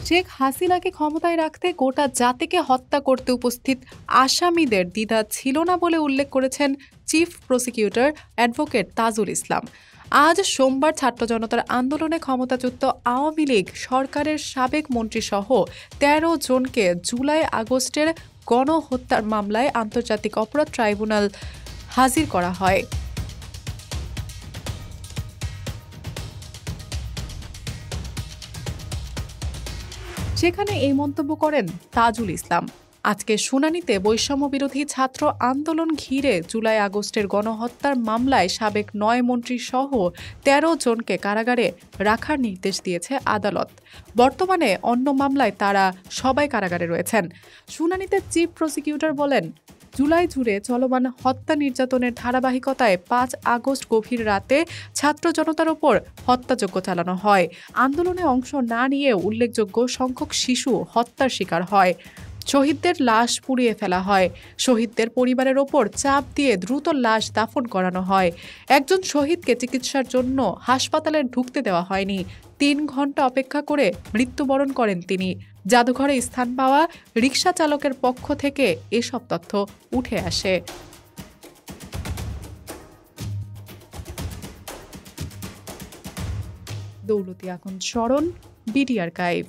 শেখ হাসিনাকে ক্ষমতায় রাখতে গোটা জাতিকে হত্যা করতে উপস্থিত আসামিদের দ্বিধা ছিল না বলে উল্লেখ করেছেন chief prosecutor advocate Tajul Islam. আজ সোমবার ছাত্র জনতার আন্দোলনে ক্ষমতাচ্যুত আওয়ামী লীগ সরকারের সাবেক মন্ত্রীসহ ১৩ জনকে জুলাই আগস্টের গণহত্যার মামলায় আন্তর্জাতিক অপরাধ ট্রাইব্যুনাল হাজির করা হয়। সেখানে এই মন্তব্য করেন তাজুল ইসলাম। আজকে শুনানিতে বৈষম্য বিরোধী ছাত্র আন্দোলন ঘিরে জুলাই আগস্টের গণহত্যার মামলায় সাবেক ৯ মন্ত্রী সহ ১৩ জনকে কারাগারে রাখার নির্দেশ দিয়েছে আদালত। বর্তমানে অন্য মামলায় তারা সবাই কারাগারে রয়েছেন। শুনানিতে চিফ প্রসিকিউটর বলেন, জুলাই জুড়ে চলমান হত্যা নির্যাতনের ধারাবাহিকতায় ৫ আগস্ট গভীর রাতে ছাত্র জনতার ওপর হত্যাযজ্ঞ চালানো হয়। আন্দোলনে অংশ না নিয়ে উল্লেখযোগ্য সংখ্যক শিশু হত্যার শিকার হয়। শহীদদের লাশ পুড়িয়ে ফেলা হয়। শহীদদের পরিবারের ওপর চাপ দিয়ে দ্রুত লাশ দাফন করানো হয়। একজন শহীদকে চিকিৎসার জন্য হাসপাতালে ঢুকতে দেওয়া হয়নি। ৩ ঘন্টা অপেক্ষা করে মৃত্যুবরণ করেন তিনি। জাদুঘরে স্থান পাওয়া রিকশা চালকের পক্ষ থেকে এসব তথ্য উঠে আসে। দৌলতী আখন্দ স্মরণ, বিডি আর্কাইভ।